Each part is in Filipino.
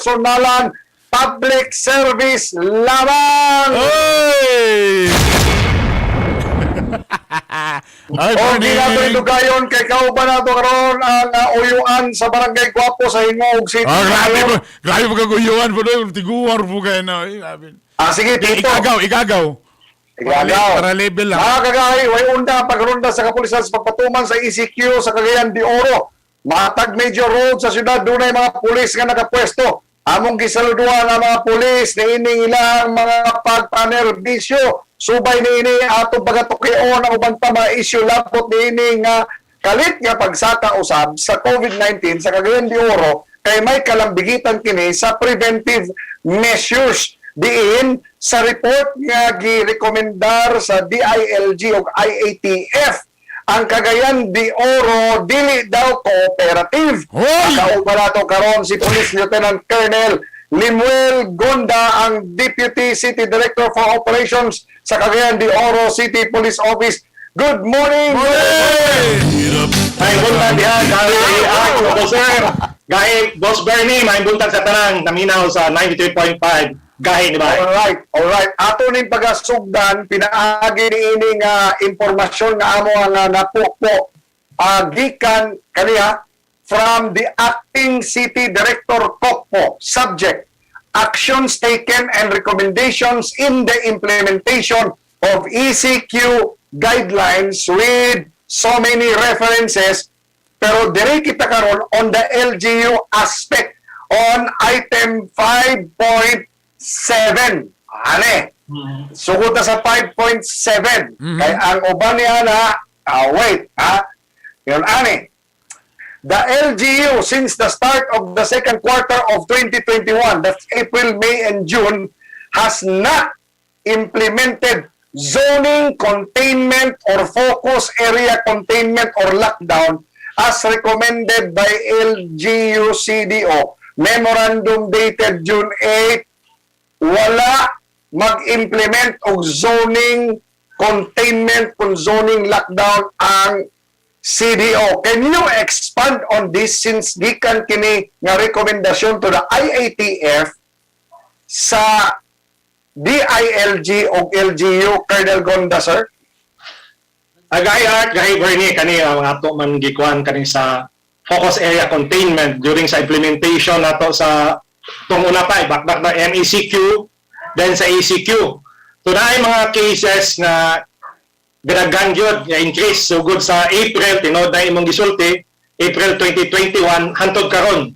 personalan, public service lamang. Oy! Ay, O ginato'y dugayon kay kauban nato karon ang uyuan sa barangay Cocpo sa Hingog City. Grabe mo kaguyuan po doon. Tiguar po kayo na. Sige, Tito. Igagaw. Para level lang. Mga kagahi, way unda pagronda sa kapulisan sa pagpatuman sa ECQ sa Cagayan de Oro. Matag Major Road sa syudad, doon ay mga pulis nga nakapwesto. Among gisaluduan ang mga pulis na ining ilang mga pagpanerbisyo. Subay ni ini ato pagatukion ang ubang mga isyu lapot ni ini nga kalit nga pagsaka usab sa COVID-19 sa Cagayan de Oro kay may kalambigitan kini sa preventive measures diin sa report nga girekomendar sa DILG o IATF ang Cagayan de Oro dili daw cooperative. Kauban nato karon si Police Lieutenant Colonel Lemuel Gonda, ang Deputy City Director for Operations sa Cagayan de Oro City Police Office. Good morning! May buntag dihan, GAHI, sir. GAHI, Boss Bernie, may buntag sa tanang, naminaw sa 93.5. GAHI, di ba? Alright. Ato ning pagasugdan, pinaagi ni ining impormasyon nga amo ang napukpo. Gikan kaniya, from the Acting City Director Cocpo. Subject, actions taken and recommendations in the implementation of ECQ guidelines with so many references. Pero diri kita karon on the LGU aspect on item 5.7. Ane? Sugod na sa 5.7. Kaya ang uban niya na, yun, ane? The LGU, since the start of the second quarter of 2021, that's April, May, and June, has not implemented zoning containment or focus area containment or lockdown as recommended by LGU CDO. Memorandum dated June 8, wala mag-implement og zoning containment kung zoning lockdown ang CDO. Can you expand on this since gikan kini nga rekomendasyon to the IATF sa DILG o LGU, Colonel Gonda, sir? GAHI Bernie, kani mga ato man gikuan kani sa focus area containment during sa implementation nato sa tong una pa, bakbak na MECQ, then sa ECQ. So na ay mga cases na ganagangyod nga increase sugod sa April tinod na imong gisulti April 2021 hantod karon.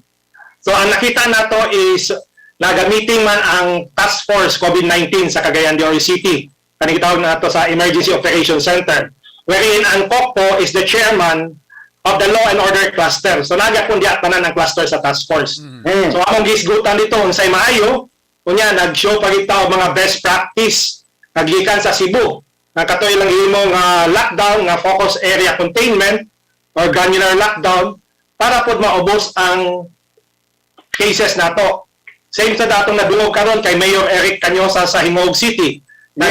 So ang nakita nato is nagamiting man ang task force COVID-19 sa Cagayan de Oro City. Kani gitawag nato sa Emergency Operations Center, wherein ang Cocpo is the chairman of the Law and Order Cluster. So nagapundiat tanan ang cluster sa task force. So among gisgutan dito unsay maayo unya nag-show pa kita og mga best practice nagikan sa Cebu. Nakatoy lang imong lockdown nga focus area containment or granular lockdown para pod maubos ang cases nato. Same sa datong nadungog karon kay Mayor Eric Cañosa sa Hingog City na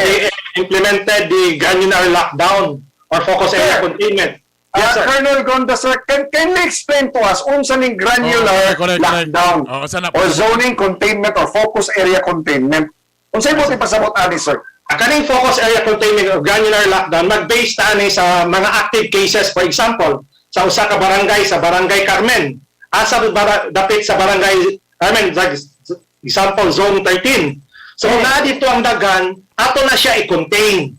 implemented the granular lockdown or focus area containment. Yes, Colonel Gonda, sir, can you explain to us unsa ning granular lockdown or zoning containment or focus area containment? Unsay mo ipasabot ani, sir? Kaning focus area containment or granular lockdown mag-base tani sa mga active cases, for example sa usa ka barangay sa Barangay Carmen, asa dapit sa Barangay Carmen, example zone 13. So na dito ang dagan ato na siya i-contain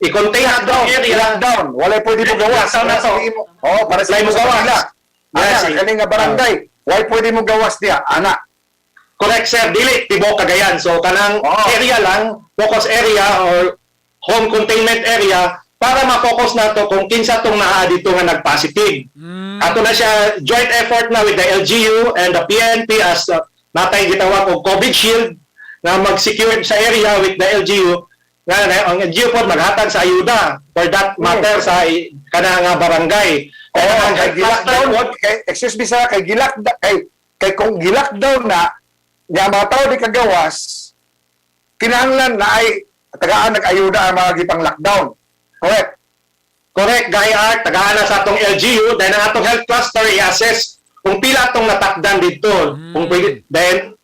ato area lockdown, wala pwede mo gawas na to. Para sa imo gawas. Yes, kaning nga barangay, wala pwede mo gawas diya, ana. Correct, sir. Dili, Tibo, Cagayan. So, kanang area lang, focus area or home containment area para ma-focus na to kung kinsa tong naa dito nga nag-positive. Ato na siya, joint effort na with the LGU and the PNP as natay gitawag og COVID shield na mag-secure sa area with the LGU. Ang LGU po maghatag sa ayuda for that matter sa kanang barangay. Kay gilockdown, excuse me sir, kay kung gilockdown na nga mga tao di kagawas, kinahanglan na ay tagaan nag-ayuda ang mga gipang lockdown. Correct? Correct, GAHI Art, tagaan na sa atong LGU, dahil ang atong health cluster i-assess kung pila atong natakdan dito. Kung pwede, then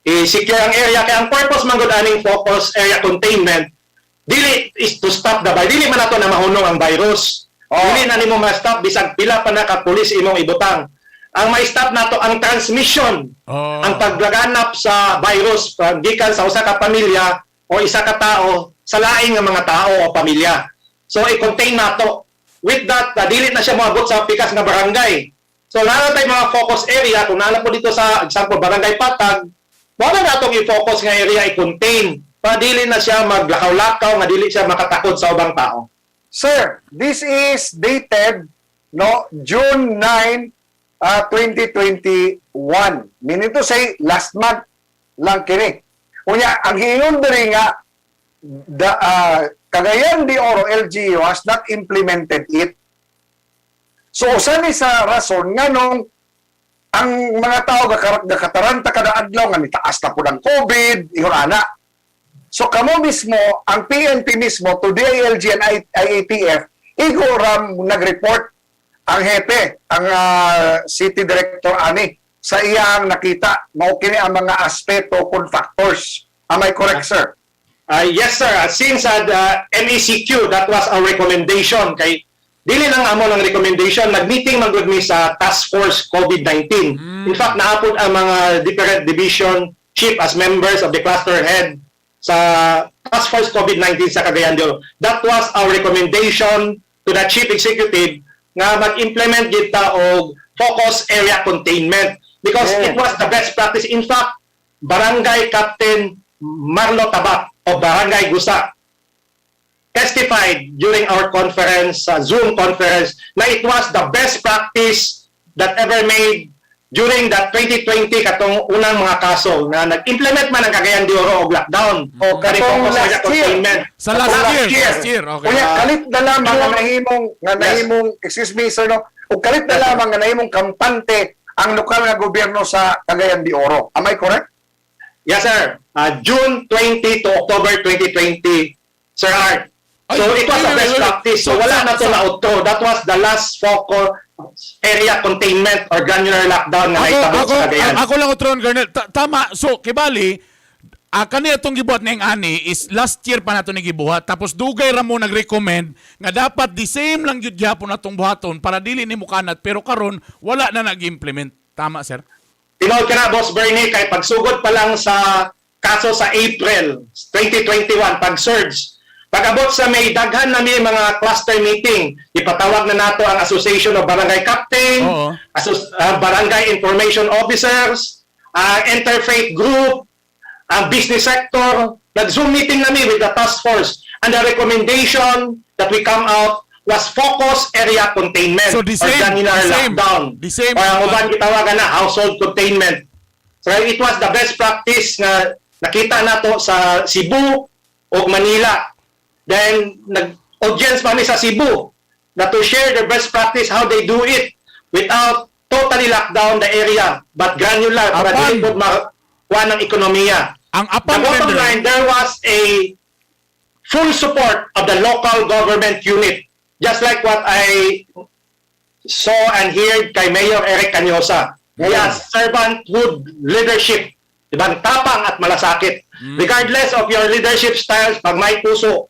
i-secure ang area. Kaya ang purpose man gud aning focus area containment, dili is to stop the virus. Dili man nato na mahunong ang virus. Dili na nimo ma-stop bisag pila pa na ka pulis imong ibutang. Ang ma-stop nato ang transmission, ang paglaganap sa virus gikan sa usa ka pamilya o isa ka tao sa laing nga mga tao o pamilya. So i-contain nato. With that, dili na siya moabot sa pikas nga barangay. So lalo tayo mga focus area, kung nala po dito sa example barangay Patag, wala na itong i-focus nga area i-contain. Para dili na siya maglakaw-lakaw, nga dili siya makatakot sa ubang tao. Sir, this is dated June 9, 2021. Meaning to say, last month lang kini. Unya, ang hiingon diri nga, Cagayan de Oro LGU has not implemented it. So, usa ni sa rason nga nung ang mga tao gakataranta kada adlaw nga nitaas na po ng COVID, ingon ana. So, kamo mismo, ang PNP mismo, to DILG and IATF, iguram nag-report ang hepe, ang city director ani, sa iyang nakita, maukini ang mga aspeto kung factors. Am I correct, sir? Yes, sir. Since the MECQ, that was our recommendation. Kay dili lang amo ng recommendation, nag-meeting man gud mi sa Task Force COVID-19. In fact, naapod ang mga different division chief as members of the cluster head sa Task Force COVID-19 sa Cagayan de Oro. That was our recommendation to the chief executive nga mag-implement kita og focus area containment because it was the best practice. In fact, Barangay Captain Marlo Tabat o Barangay Gusa testified during our conference, Zoom conference, na it was the best practice that ever made during that 2020 katong unang mga kaso na nag-implement man ang Cagayan de Oro og lockdown o katong last year. Sa last year. Okay. Kuya, kalit na lamang nga nahimong, excuse me sir, o kalit na lamang nga nahimong kampante ang lokal nga gobyerno sa Cagayan de Oro. Am I correct? Yes, sir. June 20 to October 2020, Sir Art. So it was the best practice. So wala na to na-auto. That was the last focus area containment or granular lockdown na naitabo sa Cagayan. Ako lang utron, Colonel. Tama. So, kibali, kanina itong gibuhat na yung ani is last year pa na ito gibuhat. Tapos dugay ra mo nag-recommend nga dapat the same lang yun gyapon na itong buhaton para dili ni mukanat. Pero karon wala na nag-implement. Tama, sir? Tinawag ka na, Boss Bernie, kay pagsugod pa lang sa kaso sa April 2021, pag-surge. Pag-abot sa May, daghan na may mga cluster meeting. Ipatawag na nato ang Association of Barangay Captain, Barangay Information Officers, Interfaith Group, ang business sector. Nag-Zoom meeting namin with the task force. And the recommendation that we come out was focus area containment so the or same, granular lockdown. The same. O ang uban gitawagan na household containment. So it was the best practice na nakita nato sa Cebu o Manila. Then nag-audience kami sa Cebu na to share the best practice how they do it without totally lock down the area but granular para dili po makuha ng ekonomiya. Ang the bottom line, there was a full support of the local government unit. Just like what I saw and heard kay Mayor Eric Canyosa. Yes, servanthood leadership. Diba? Tapang at malasakit. Regardless of your leadership styles, pag may puso,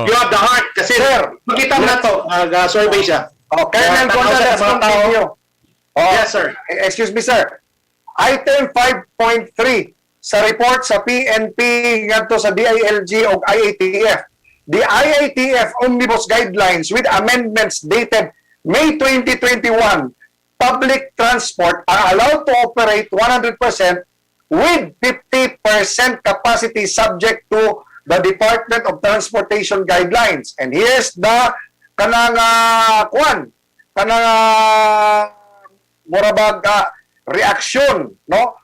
you have the heart. Kasi, makita mo na to, survey siya. Colonel Gonda, let's continue. Yes, sir. Excuse me, sir. Item 5.3 sa report sa PNP ngadto sa DILG o IATF. The IATF Omnibus Guidelines with amendments dated May 2021, public transport are allowed to operate 100% with 50% capacity subject to the Department of Transportation Guidelines. And here's the reaction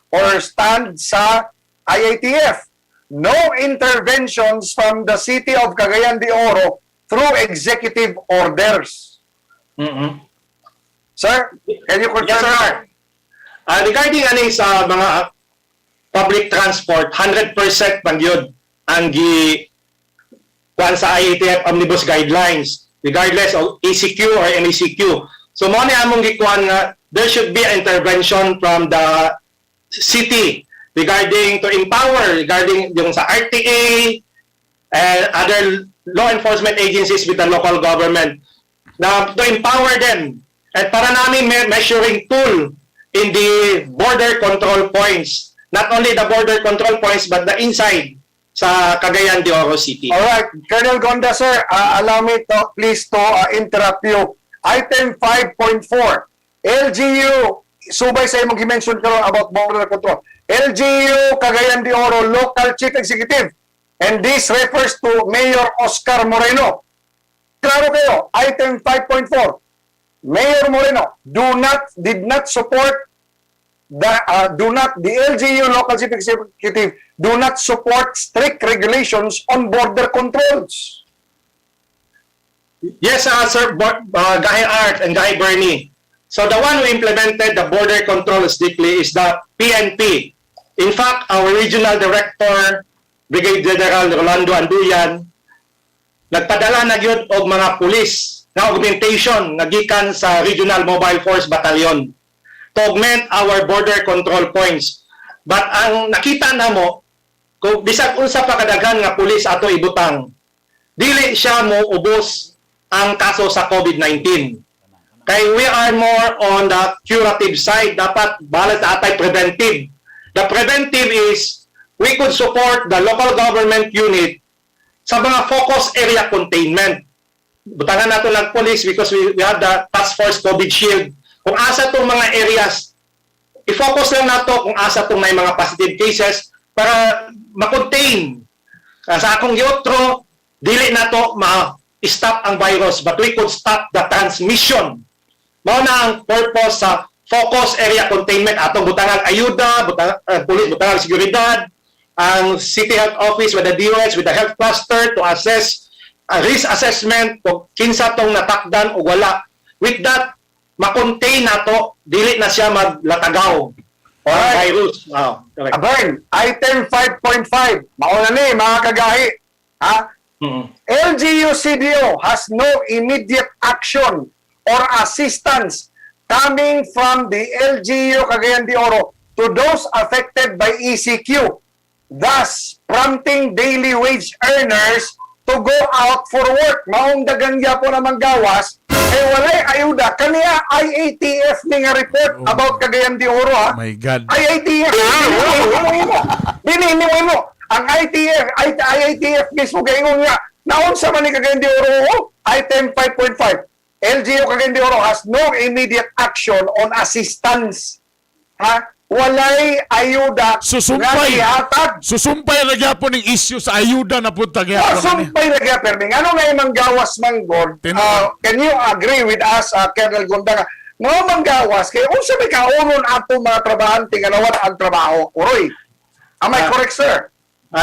or stand sa IATF. No interventions from the City of Cagayan de Oro through executive orders. Sir, can you confirm? Yes, sir. Regarding sa mga public transport, 100% man yun ang kuan sa IATF Omnibus Guidelines, regardless of ECQ or MECQ. So, mo ni among gikuan nga there should be intervention from the city. regarding to empower, regarding yung sa RTA and other law enforcement agencies with the local government, na to empower them at para namin measuring tool in the border control points. Not only the border control points but the inside sa Cagayan de Oro City. Alright, Colonel Gonda, sir, allow me to, please to interrupt you. Item 5.4, LGU, subay sa imong gi-mention karon about border control. LGU Cagayan de Oro Local Chief Executive, and this refers to Mayor Oscar Moreno. Klaro kayo, item 5.4, Mayor Moreno did not support the LGU Local Chief Executive do not support strict regulations on border controls. Yes, Sir GAHI Art and GAHI Bernie. So the one who implemented the border controls deeply is the PNP. In fact, our regional director, Brigadier General Rolando Anduyan, nagpadala na yun og mga pulis na augmentation na gikan sa Regional Mobile Force Battalion to augment our border control points. But ang nakita na mo, kung bisag unsa pa kadaghan nga pulis ato ibutang, dili siya mo ubos ang kaso sa COVID-19. Kay we are more on the curative side, dapat balas atay preventive. The preventive is we could support the local government unit sa mga focus area containment. Butangan nato ng police because we have the task force COVID shield. Kung asa tong mga areas, i-focus lang nato kung asa tong may mga positive cases para ma-contain. Sa akong yotro, dili nato ma-stop ang virus, but we could stop the transmission. Mao na ang purpose sa focus area containment. Atong butangan ayuda, police, butangan seguridad, ang City Health Office with the DOH, with the health cluster to assess risk assessment kung kinsa tong natakdan o wala. With that, ma-contain nato, dili na siya maglatagaw. Alright. Virus. Abern, item 5.5, mauna ni mga kagahi. Ha? LGU CDO has no immediate action or assistance coming from the LGU Cagayan de Oro to those affected by ECQ, thus prompting daily wage earners to go out for work. Maong dagangya po naman gawas, walay ayuda. Kaniya IATF ni nga report about Cagayan de Oro, ha? My God. IATF. Dinini mo. Ang IATF mismo kaingon nga, naunsa man ni Cagayan de Oro, item 5.5. LGU Cagayan de Oro has no immediate action on assistance. Ha? Walay ayuda Susumpay. nga ihatag. Susumpay na gyapon ng issue sa ayuda na punta Sumpay na kaya, Perming. Ano nga yung manggawas, Manggod? Can you agree with us, Colonel Gonda, nga manggawas, kaya kung sabi ka, unon ato mga trabahante nga nawala ang trabaho. Uroy, am I correct, sir?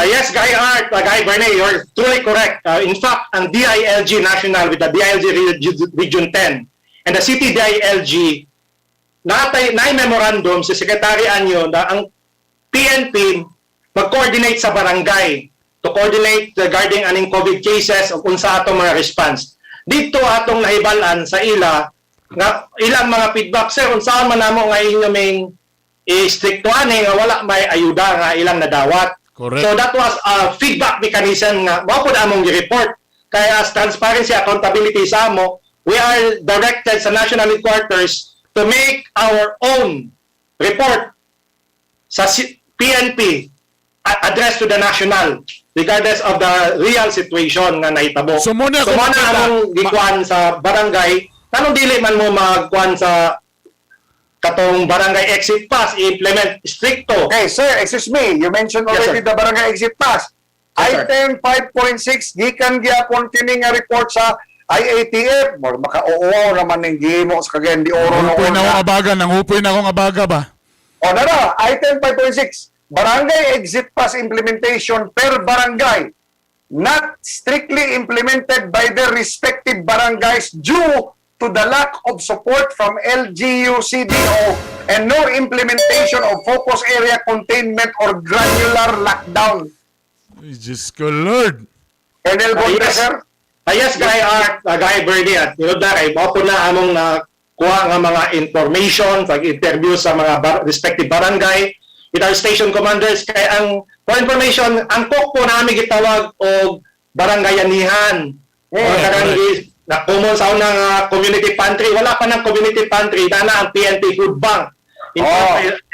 Yes, GAHI Art, GAHI Bernie, you're truly correct. In fact, ang DILG National with the DILG Region 10 and the City DILG, na memorandum sa Secretary Anyo na ang PNP mag-coordinate sa barangay to coordinate regarding aning COVID cases o kung sa atong mga response. Dito atong nahibalan sa ila nga ilang mga feedback, sir, kung saan man namo nga inyo may istriktuhan nga wala may ayuda nga ilang nadawat. Correct. So that was a feedback mechanism nga mao pud among gi-report. Kaya as transparency accountability sa amo, we are directed sa national headquarters to make our own report sa PNP addressed to the national regardless of the real situation nga nahitabo. So muna among gikuan sa barangay, tanong dili man mo magkuan sa katong barangay exit pass i-implement stricto. Okay, sir, excuse me. You mentioned Yes, already sir. the barangay exit pass. Yes, sir. Item 5.6, gikan gyapon kini nga report sa IATF. Maka-oo naman ng gimo sa Cagayan de Oro. Nangupoy na akong abaga, nangupoy na akong abaga ba? O na, item 5.6, barangay exit pass implementation per barangay not strictly implemented by their respective barangays due to the lack of support from LGU CDO and no implementation of focus area containment or granular lockdown. Diyos ko, Lord. Colonel Gonda, Yes. sir? Yes, GAHI Art, GAHI Bernie, at yun na kay mao po na among nakuha nga mga information, pag-interview sa mga respective barangay. with our station commanders. Kaya for information, ang Cocpo namin gitawag o barangayanihan. Na common sa unang community pantry. Wala pa ng community pantry. Na ang PNP Food Bank.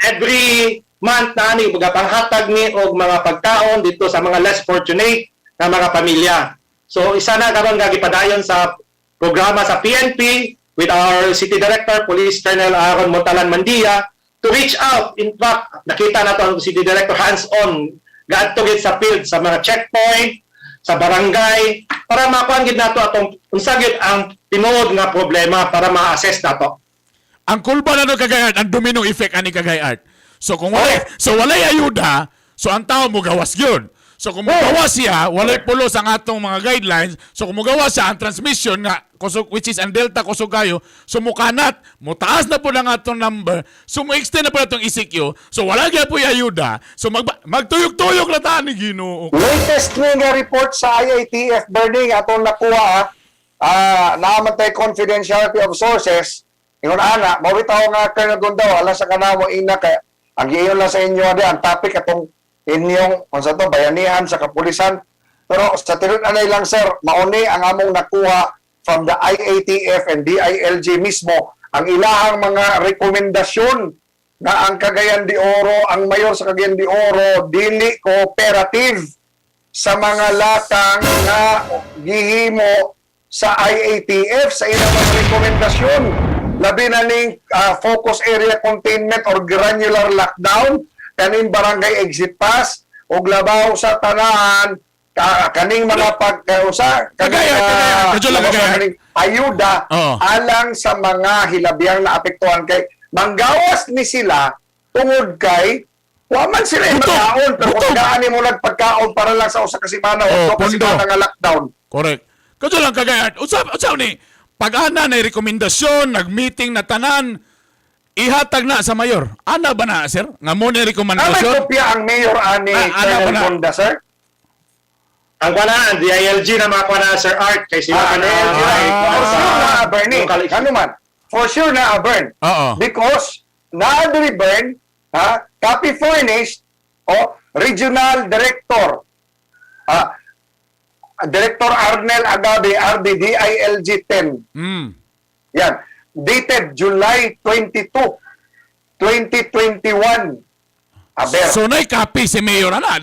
Every month na ni panghatag ni og mga pagkaon dito sa mga less fortunate na mga pamilya. So isa na karon gagipadayon sa programa sa PNP with our City Director, Police Colonel Aaron Montalan Mandia, to reach out. In fact, nakita na to ang City Director hands-on, gaadto gid sa field, sa mga checkpoint, sa barangay, para makuha gid nato atong unsa gid ang tinuod nga problema para ma-assess nato. Ang kulba na no kagayat, ang domino effect ani kagayat. So kung walay ayuda, so ang tao mo gawas yun. So kung magawas siya, walay pulos ang atong mga guidelines. So kung magawas siya, ang transmission nga, which is ang delta kusog kayo, so mukanat, mutaas na po ng atong number, so mo-extend na po itong ECQ, so wala kaya po yung ayuda, so magtuyok-tuyok na taan ni Ginoo. Latest nga report sa IATF burning atong nakuha, naaman tayo confidentiality of sources, ingon ana, mawitaw nga Colonel Gonda, wala sa kanamo ina kay ang giyon lang sa inyo ang topic atong inyong bayanihan sa kapulisan. Pero sa tinud anay lang sir, mauni ang among nakuha from the IATF and DILG mismo ang ilahang mga rekomendasyon na ang Cagayan de Oro, ang mayor sa Cagayan de Oro, Dili Cooperative sa mga latang na gihimo sa IATF sa ilang mga rekomendasyon. Labi na ning focus area containment or granular lockdown, kaning barangay exit pass, o labaw sa tanahan, kaning mga kaning ayuda alang sa mga hilabiyang naapektuhan kay manggawas ni sila tungod kay waman sila yung pagkaon, pero kung gaani mo nagpagkaon para lang sa usa ka semana o kasi nga lockdown. Correct. Kadyo lang kagayat. Usap ni pag-ana na rekomendasyon, nag-meeting na tanan, ihatag na sa mayor. Ana ba na, sir? Nga mo na rekomendasyon? May kopya ang mayor ani Colonel Gonda, sir? Ang kwanaan, DILG na mga kwanaan, Sir Art, kay sila ka na. For sure na, Bernie. Ano man? For sure na, Bern. Because, na-adri, Bern, copy furnished, Regional Director, Director Arnel Agabe, RDDILG 10. Yan. Dated July 22, 2021. Aber. So, na-copy si Mayor na.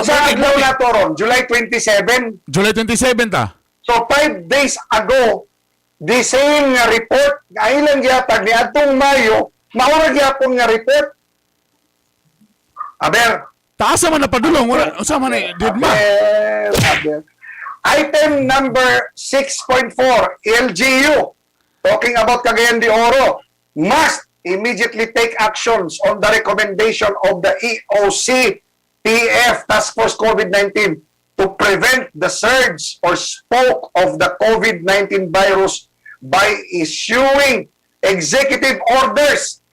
Sa adlaw na to ron, July 27. July 27 ta. So, 5 days ago, the same nga report, ilang gyapag ni atong Mayo, maurag gyapon nga report. Aber. Taas man na padulong. Usa man ni Didma. Aber. Item number 6.4, LGU, talking about Cagayan de Oro, must immediately take actions on the recommendation of the EOC TF Task Force COVID-19 to prevent the surge or spoke of the COVID-19 virus by issuing executive orders,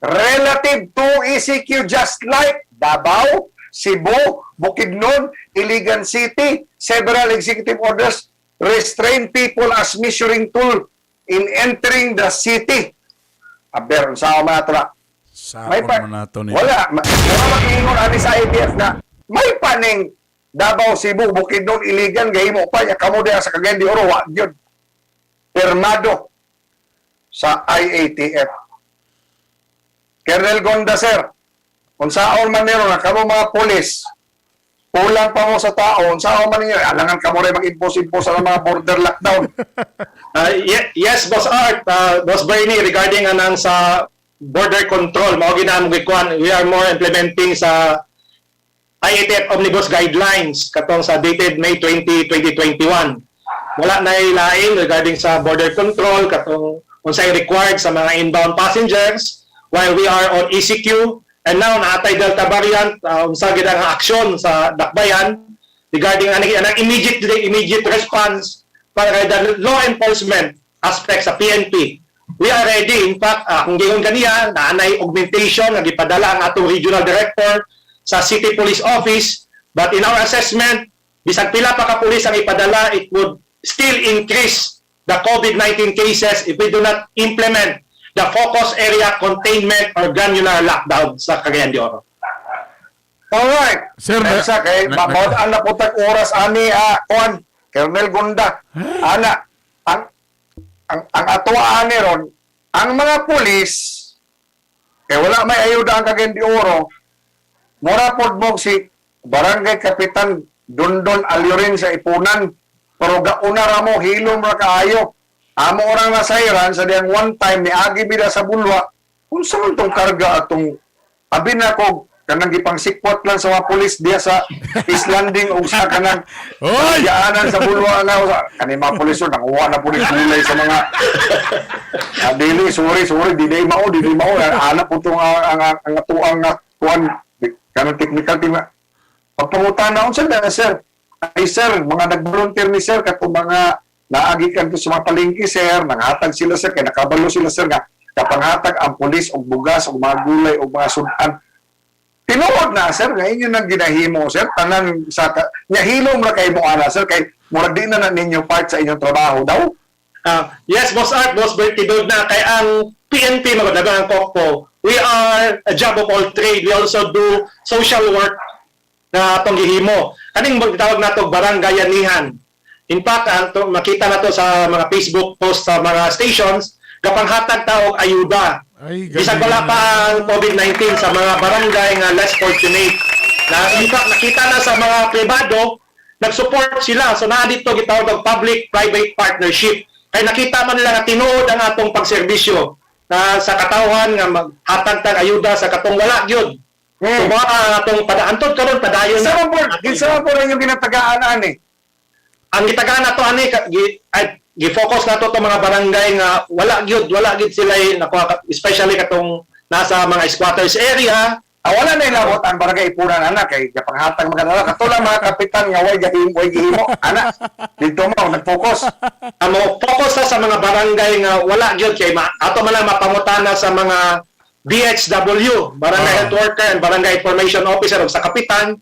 relative to ECQ, just like Davao, Cebu, Bukidnon, Iligan City. Several executive orders restrain people as measuring tool in entering the city. Aber, sa mga ito na. May pa, wala. Makiingon ani sa ITF na may paning Davao, Cebu, Bukidnon, Iligan, gahimo pa, yakamo diya sa Cagayan de Oro, wag yun. Permado sa IATF. Colonel Gonda, sir, kung saan man nero na kamo mga polis, kulang pa mo sa tao, kung saan man ninyo, alangan kamo rin mag-impose-impose sa mga border lockdown. Yes, Boss Art, Boss Bernie, regarding anang sa border control, we are more implementing sa IATF Omnibus Guidelines katong sa dated May 20, 2021. Wala na ilaing regarding sa border control katong unsay required sa mga inbound passengers while we are on ECQ, and now naatay Delta variant, unsa gid ang aksyon sa dakbayan regarding anang immediate response para the law enforcement aspect sa PNP. We are ready. In fact, kung giyon kaniya, naanay augmentation nga gipadala ang atong regional director sa City Police Office, but in our assessment, bisag pila pa ka pulis ang ipadala, it would still increase the COVID-19 cases if we do not implement the focus area containment or granular lockdown sa Cagayan de Oro. Alright. Sir, Sa kay mabawat ang naputag oras ani kuan Colonel Gonda. Ana ang atuwa ani ron ang mga pulis kay wala may ayuda ang Cagayan de Oro. Mura pod mo si Barangay Kapitan Dondon Aliorin sa Ipunan. Pero gauna ra mo hilom ra kaayo. Amo orang nasayran sa diyang one time ni agi bida sa bulwa. Unsa man tong karga atong abi na ko kanang gipangsikwat lang sa mga pulis diya sa East Landing o sa kanang Oy! yaanan sa bulwa na sa kani mga pulis nang uwa na pulis gulay sa mga Dili, sorry, di mao ana po tong ang atuang nga kuan kanang technical team pagpangutan na unsa na sir ay sir mga nag-volunteer ni sir katong mga naagikan ko sa mga palengke sir nanghatag sila sir kay nakabalo sila sir nga kapanghatag ang pulis og bugas og mga gulay og mga sudan tinuod na sir nga inyo nang ginahimo sir tanan sa nya hilom ra kay mo ana sir kay murag di na ninyo part sa inyong trabaho daw. Yes, Boss Art, Boss Bertidod na kay ang PNP magadagang ang Cocpo. We are a job of all trade. We also do social work na atong gihimo. Kaning tawag nato barangayanihan. In fact, makita na to sa mga Facebook post sa mga stations, kapanghatag taog ayuda. Ay, Bisag wala pa ang COVID-19 sa mga barangay nga less fortunate. Na in fact, nakita na sa mga pribado, nag-support sila. So na dito gitawag og public-private partnership. Kaya nakita man nila nga tinuod ang atong pagserbisyo na sa katawhan nga maghatag tag ayuda sa katong wala gyud. So mga atong padaantod karon padayon Sa mga po rin yung ginatagaan ani. ang gitagaan nato ani gi-focus nato tong mga barangay nga wala gyud sila nakuha especially katong nasa mga squatters area. Wala na ilabot ang barangay Ipunan anak kay kapanghatag magdala katulad mga kapitan nga way gihimo anak dito mo nag-focus. Amo focus sa mga barangay nga wala gyud kay ato man lang mapangutana sa mga BHW, barangay health worker and barangay information officer ug sa kapitan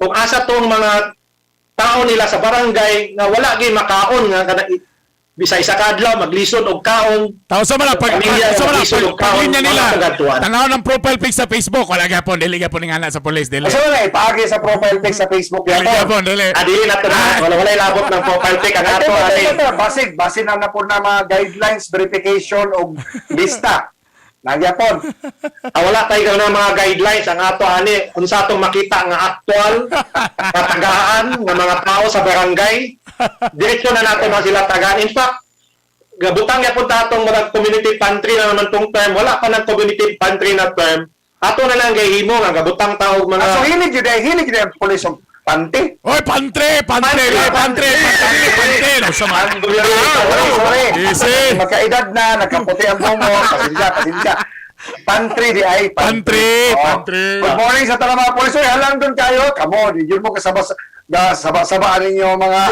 kung asa tong mga tao nila sa barangay nga wala gyud makaon nga bisay sa kadlaw maglisod og kaon. Tao sa mga Pamilya, lisod, pag-linya nila. mga kagatuan. Tanaw ng profile pic sa Facebook. Wala gapon. Dili gapon ng anak sa police. Dili. Kasi wala ipaagi sa profile pic sa Facebook Dili yan. gapon. Dili. Dili na to na wala labot ng profile pic ang ato ani. Basig na po na mga guidelines, verification o lista. Nagyapon. Wala tayo ng mga guidelines ang ato ani unsa atong makita nga aktual katagaan ng mga tao sa barangay. Direksyon na nato na sila tagaan. In fact, gabutang yapon ta atong mga community pantry na naman tong term. Wala pa ng community pantry na term. Ato na lang gahimo nga gabutang taog mga So hilig yun ang pulis ng panty. Oy, pantre. No, sama. Sorry. Easy. Magkaedad na, nagkaputi ang bungo. Pasensya. Pantry di ay. Pantry. Good morning sa tanang mga pulis. Oy, halang doon kayo. Kamo, di yun mo kasabaan ninyo mga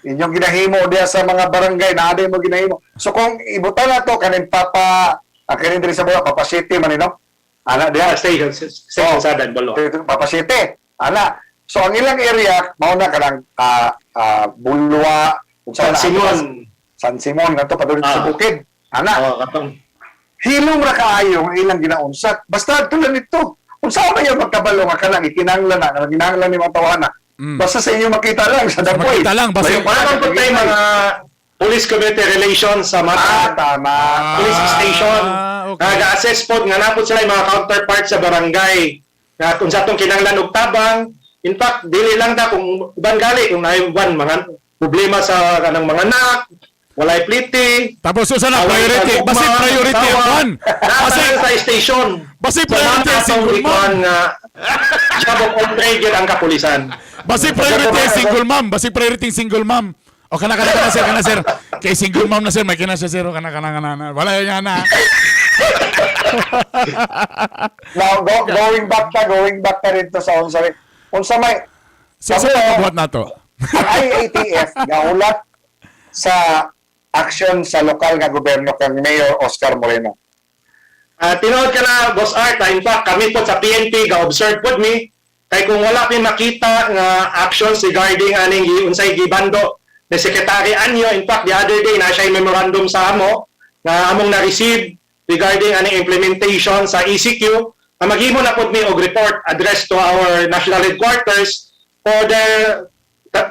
inyong ginahimo diya sa mga barangay na aday mo ginahimo. So kung ibutan na to kanin kanin diri sa mga Papa City man no. Ana diya station sa Balo. Papa City. Ana. So ang ilang area mao na kanang Bulwa, San Simon. San Simon ngadto padulong sa bukid. Ana. Katong Hilom ra kaayo ang ilang ginaunsak. Basta tulad nito. Unsa man yung magkabalo nga kanang ikinahanglan na ginahanglan ni mga tawana. Basta sa inyo makita lang sa dapoy. Makita lang basta parang po tayo mga police community relations sa mga tama. police station. Okay. Nag-assess po nga napod sila yung mga counterpart sa barangay. Na kung sa itong kinanglan og tabang, in fact, dili lang ta kung uban gali kung naiuban mga problema sa kanang mga anak, walay pliti. Tapos susa na priority. Basi priority ang one. Basi sa station. Basi priority ang single mom. Job of all trade yun ang kapulisan. Basi priority ang single mom. Basi priority ang single mom. O kana sir. Kay single mom na sir, may kana siya sir. O kana. Wala yan na. Now, going back na rin to sa unsa may So buhat na to. ang IATF gaulat sa action sa lokal nga gobyerno kang Mayor Oscar Moreno. Tinood ka na, Boss Art. In fact, kami po sa PNP, ga-observe po mi. Kaya kung wala pa makita nga actions regarding aning unsay gibando ni Secretary Anyo, in fact, the other day, na siya memorandum sa amo, na among na-receive regarding ang implementation sa ECQ, maghimo na po mi og report addressed to our national headquarters for the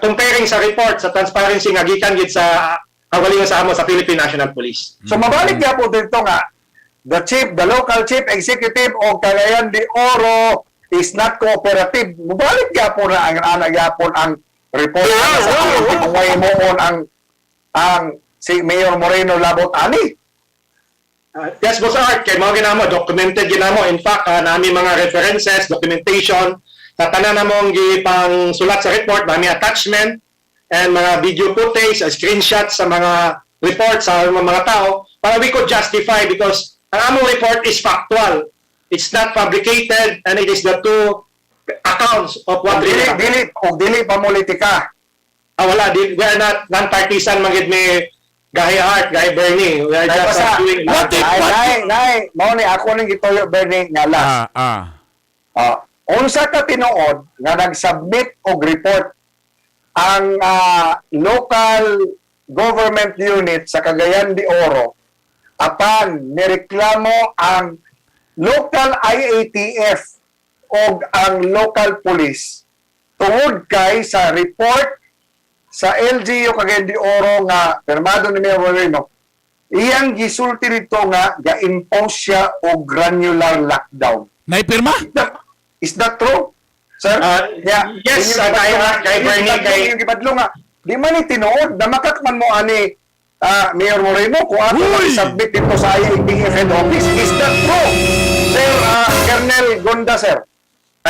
comparing sa report sa transparency nga gikan gid sa kawalingon sa amo sa Philippine National Police. So mabalik niya po dito nga, the local chief executive o Cagayan de Oro is not cooperative. Mabalik niya po na ang anagapon ang report sa kung may moon ang si Mayor Moreno Labot ani. Yes, Boss Art, kay mga ginamo, documented ginamo. In fact, nami mga references, documentation, sa tanan namong gipang sulat sa report, nami attachment, and mga video footage, screenshots sa mga report sa mga tao, para we could justify because ang among report is factual. It's not fabricated, and it is the two accounts of what really happened. Dili pa politika. Wala, we are not non-partisan magid ni GAHI Art, GAHI Bernie. We are just doing Mao ni ako ning gituyo Bernie nga last. Unsa ka tinuod nga nag-submit og report ang local government unit sa Cagayan de Oro apan nireklamo ang local IATF o ang local police tungod kay sa report sa LGU Cagayan de Oro nga permado ni Mayor Moreno, iyang gisulti dito nga ga-impose siya og granular lockdown. Naipirma? Is that true? Sir? Yes, kay Bernie, yung gibadlo nga, di man ni tinuod, damakak man mo ani Mayor Moreno kung ato mag-submit dito sa IATF head office. Is that true? Sir, Colonel Gonda, sir.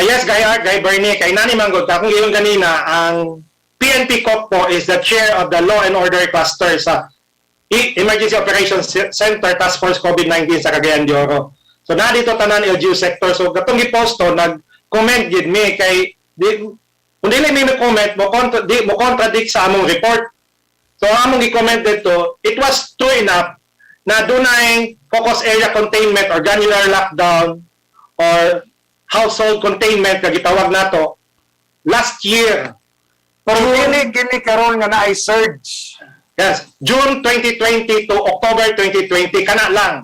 Yes, Guy Bernie, kay nani manggod, akong iyon kanina, ang PNP Cocpo is the chair of the Law and Order Cluster sa Emergency Operations Center Task Force COVID-19 sa Cagayan de Oro. So na dito tanan LGU sector. So katong giposto nag-comment gid mi kay kung dili mi comment mo contradict sa among report. So among gi-comment dito, it was true enough na dunay focus area containment or granular lockdown or household containment nga gitawag nato last year. Pero gini karon nga na ay surge. Yes, June 2020 to October 2020 kana lang.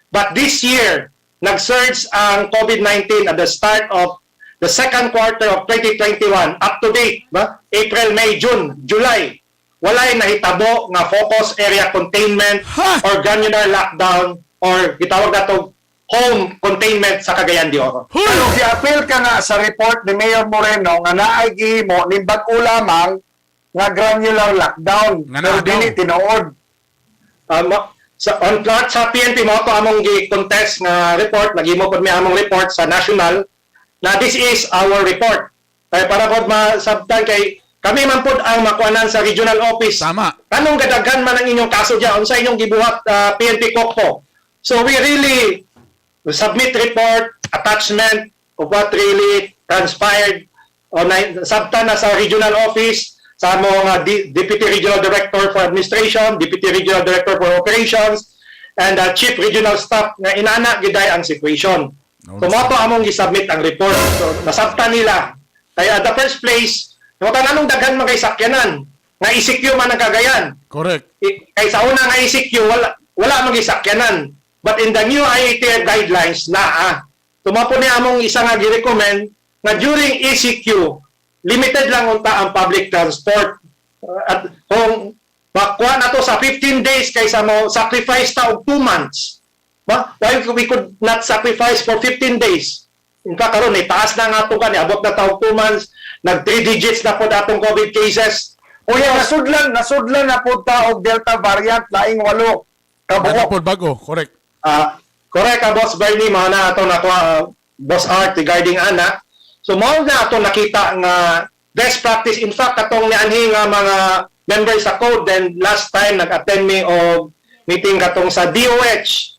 But this year, nag-surge ang COVID-19 at the start of the second quarter of 2021 up to date, ba? April, May, June, July. Walay nahitabo nga focus area containment or granular lockdown or gitawag nato home containment sa Cagayan de Oro. Pero gi-appeal ka nga sa report ni Mayor Moreno nga naay gihimo ni bag-o lamang nga granular lockdown. Pero dili tinuod. Sa PNP mo to among gi-contest nga report, naghimo pod mi among report sa national na this is our report. Kaya para pod masabtan kay kami man pod ang makuanan sa regional office. Tama. Kanong gadaghan man ang inyong kaso diyan unsa inyong gibuhat PNP Cocpo. So we really submit report, attachment of what really transpired o sabtan na sa regional office sa mga Deputy Regional Director for Administration, Deputy Regional Director for Operations, and Chief Regional Staff nga inana giday ang situation. So moto among gi-submit ang report. So nasabtan nila. Kaya at the first place, yung anong daghan mga isakyanan nga ECQ man ang Cagayan. Correct. Kay sa una nga ECQ wala mang isakyanan. But in the new IATF guidelines tumapo ni among isa nga gi-recommend na during ECQ limited lang unta ang public transport. At kung makuha na to sa 15 days kaysa mo sacrifice ta og 2 months. Ba? Why we could not sacrifice for 15 days? In fact, karon taas na nga ito abot na taog 2 months, nag 3 digits na po atong COVID cases. O yan, nasudlan na po ta og Delta variant, laing 8. Bago po bago, correct. Correct Boss Bernie, mga na ito nakuha, Boss Art regarding ana. So, mga na ito nakita nga best practice. In fact, katong nianhi nga mga members sa code, then last time nag-attend me o meeting katong sa DOH.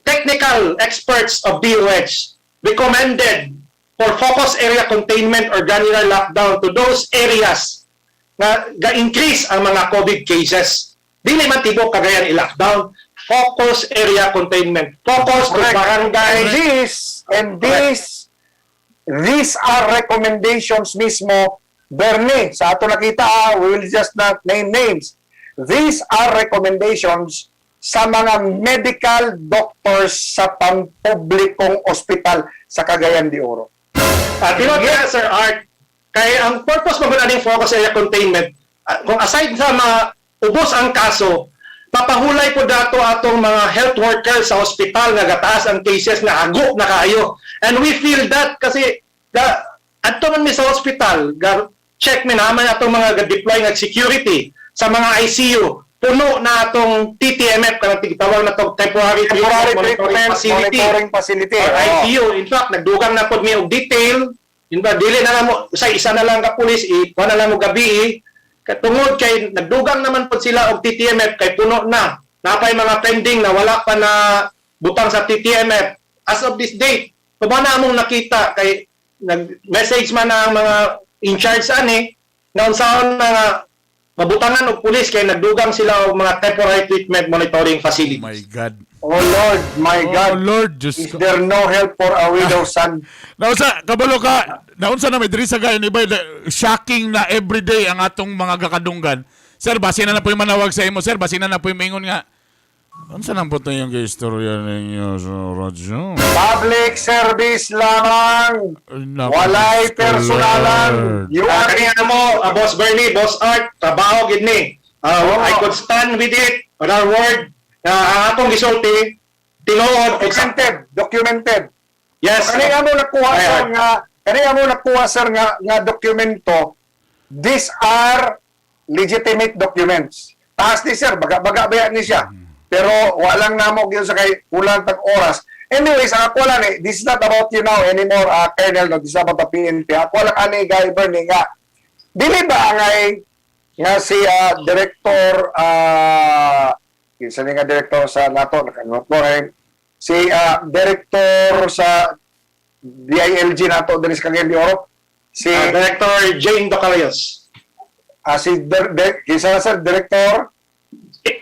Technical experts of DOH recommended for focus area containment or granular lockdown to those areas na ga-increase ang mga COVID cases. Dili man tibok Cagayan i-lockdown. Focus area containment. Focus to barangay. And these are recommendations mismo, Bernie. Sa ato nakita, we will just not name names. These are recommendations sa mga medical doctors sa pampublikong ospital sa Cagayan de Oro. Tinod kaya, Sir Art, kaya ang purpose mo ba focus area containment, kung aside sa ubos ang kaso, papahulay po dato atong mga health workers sa ospital nga gataas ang cases na hago na kayo. And we feel that kasi adto man mi sa ospital, check mi naman atong mga deploy nga security sa mga ICU. Puno na atong TTMF, kanang tigtawag na itong temporary monitoring facility. Or ICU. In fact, nagdugang na po mi og detail. In fact, dili na lang mo, isa na lang ka pulis, ikuha na lang mo gabi. Tungod kay, nagdugang naman po sila og TTMF, kay puno na. Napay mga pending na wala pa na butang sa TTMF. As of this date, kung na among nakita, kay nag-message man na ang mga in-charge na unsaon na mabutangan og pulis kay nagdugang sila og mga temporary treatment monitoring facilities. My God. Oh Lord, my God. Oh Lord, Diyos Is ko. there no help for a widow's son? Naunsa, kabalo ka, naunsa na may diri sa gayon, iba, shocking na everyday ang atong mga kakadunggan. Sir, basin na po yung manawag sa imo, sir, basin na po yung maingon nga. Unsa nang puto yung istorya ninyo sa radyo? Public service lamang. Ay, naku, Walay Lord. personalan. You are Kanina mo, Boss Bernie, Boss Art, trabaho gid ni. I could stand with it. On our word, ang atong gisulti, tinuod og documented. yes. Kanina mo nakuha Ay, sir ay. nga dokumento. These are legitimate documents. Taas ni sir, baga ni siya. Pero walang namog yun sa kay kulang tag oras. Anyways, ako lang this is not about you now anymore, Colonel, no, this is about the PNP. Ako lang GAHI Bernie nga. Dili ba nga si Director, isa nga Director sa NATO, si Director sa DILG NATO, din sa Cagayan de Oro, si Director Jane Docalios. Kisa sir, Director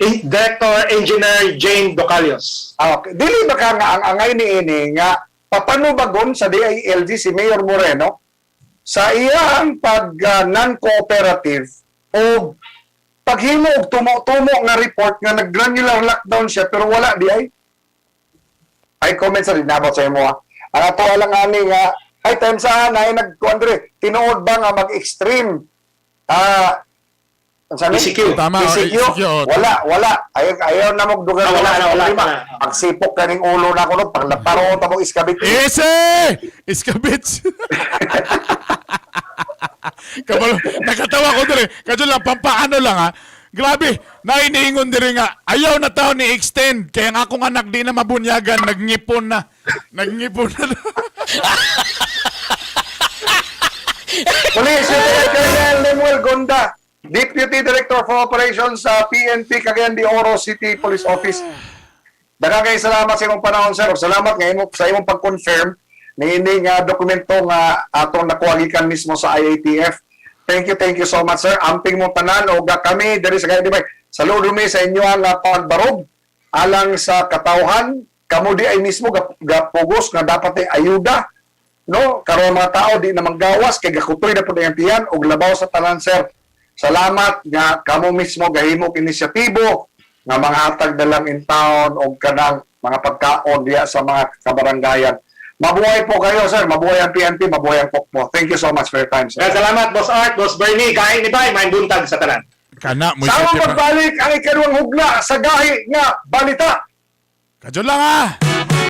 Director Engineer Jane Docalios. okay. Dili ba ka nga ang angay ni ini nga papano bagon sa DILG si Mayor Moreno sa iyang pag non-cooperative o paghimo og tumo nga report nga nag-granular lockdown siya pero wala di ay comment sa dinabot sa imo ang ato lang ani nga ay time sa na nagkuandre tinuod ba nga mag-extreme ECQ. Tama, ECQ? ECQ. Wala. Ayaw na magdugan. Wala. Pagsipok ka ng ulo na ako nun, paglaparoon ta mong iskabit. Ese! Iskabits! Kabalo, nakatawa ko diri. Kadyo lang, pampaano lang ha. Grabe, nainiingon diri nga. Ayaw na tao ni extend. Kaya nga akong anak di na mabunyagan. Nagngipon na. Police Colonel Lemuel Gonda, Deputy Director for Operations sa PNP Cagayan de Oro City Police Office. Daghang kay salamat sa imong panahon, sir. Salamat sa imong pag-confirm ni ini nga dokumento nga atong nakuha gikan mismo sa IATF. Thank you so much, sir. Amping mo tanan o kami diri sa Cagayan de Oro. Saludo mi sa inyo ang pagbarog alang sa katawhan. Kamo di ay mismo gapugos nga dapat ay ayuda. No, karon mga tao di na manggawas kay gakutoy na pud ang tiyan og labaw sa tanan, sir. Salamat nga kamo mismo gahimog inisyatibo nga mga hatag na lang in town o kanang mga pagkaon diya sa mga kabaranggayan. Mabuhay po kayo, sir. Mabuhay ang PNP, mabuhay ang Cocpo. Thank you so much for your time, sir. Salamat, Boss Art, Boss Bernie, GAHI ni Bay, may buntag sa tanan. Kana, mo Sama siya. pagbalik ang ikaduhang hugna sa GAHI nga balita. Kadyo lang ha.